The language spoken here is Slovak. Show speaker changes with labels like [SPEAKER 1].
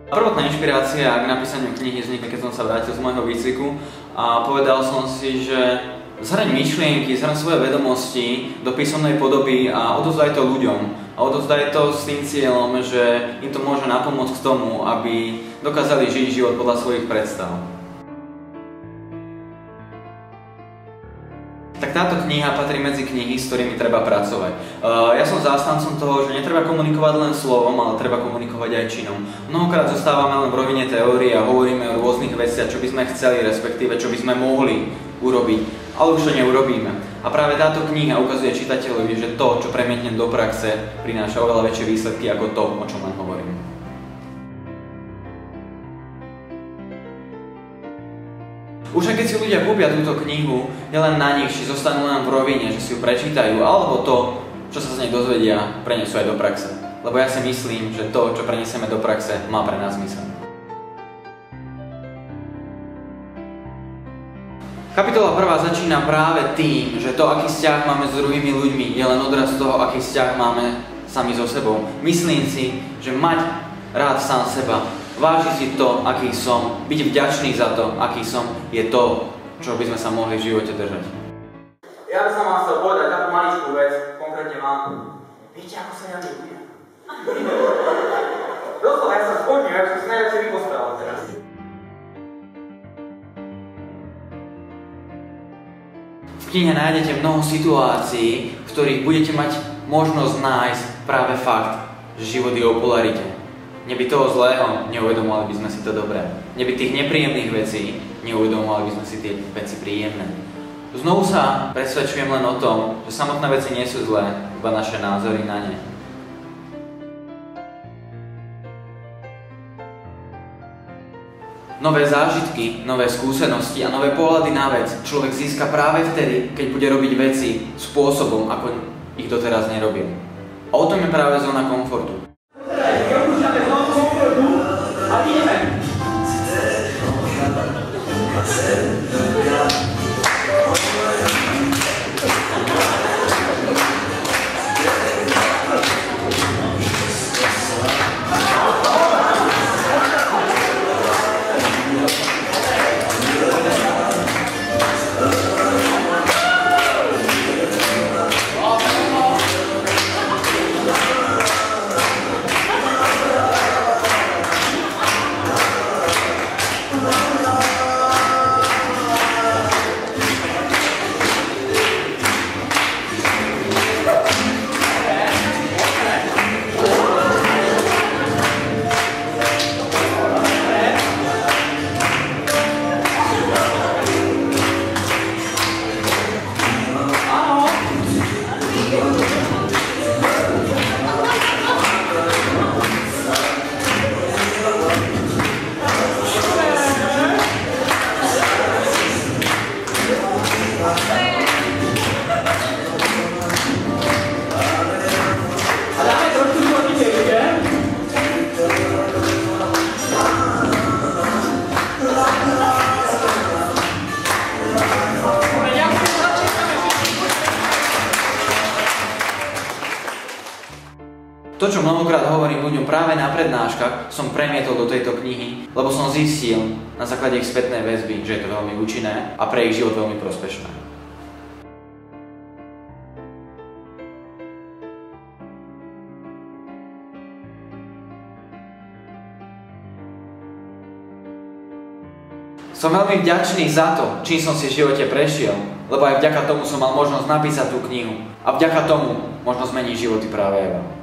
[SPEAKER 1] Prvotná inšpirácia k napísaniu knihy vznikla, keď som sa vrátil z môjho výcviku a povedal som si, že zhrň myšlienky, zhrň svoje vedomosti do písomnej podoby a odovzdaj to ľuďom. A odovzdaj to s tým cieľom, že im to môže napomôcť k tomu, aby dokázali žiť život podľa svojich predstav. Tak táto kniha patrí medzi knihy, s ktorými treba pracovať. Ja som zástancom toho, že netreba komunikovať len slovom, ale treba komunikovať aj činom. Mnohokrát zostávame len v rovine teórie a hovoríme o rôznych veciach, čo by sme chceli, respektíve čo by sme mohli urobiť, ale už to neurobíme. A práve táto kniha ukazuje čitateľovi, že to, čo premietnem do praxe, prináša oveľa väčšie výsledky ako to, o čom len hovorím. Už aj keď si ľudia kúpia túto knihu, je len na nich, či zostanú len v rovine, že si ju prečítajú, alebo to, čo sa z nej dozvedia, prenesú aj do praxe. Lebo ja si myslím, že to, čo prenesieme do praxe, má pre nás zmysel. Kapitola 1 začína práve tým, že to, aký vzťah máme s druhými ľuďmi, je len odraz toho, aký vzťah máme sami so sebou. Myslím si, že mať rád sám seba, vážiť si to, aký som, byť vďačný za to, aký som, je to, čo by sme sa mohli v živote držať. Ja by som vám chcel povedať takú maličkú vec, konkrétne vám. Viete, ako sa ja ľubujem? Doslova, ja sa zhodňujem, ja som si najlepšie vypostrával teraz. V knihe nájdete mnoho situácií, v ktorých budete mať možnosť nájsť práve fakt, že život je o polarite. Neby toho zlého, neuvedomovali by sme si to dobré. Neby tých nepríjemných vecí, neuvedomovali by sme si tie veci príjemné. Znovu sa presvedčujem len o tom, že samotné veci nie sú zlé, iba naše názory na ne. Nové zážitky, nové skúsenosti a nové pohľady na vec človek získa práve vtedy, keď bude robiť veci spôsobom, ako ich doteraz nerobil. A o tom je práve zóna komfortu. To, čo mnohokrát hovorím ľuďom práve na prednáškach, som premietol do tejto knihy, lebo som zistil na základe ich spätnej väzby, že je to veľmi účinné a pre ich život veľmi prospešné. Som veľmi vďačný za to, čím som si v živote prešiel, lebo aj vďaka tomu som mal možnosť napísať tú knihu a vďaka tomu možno zmeniť životy práve aj vám.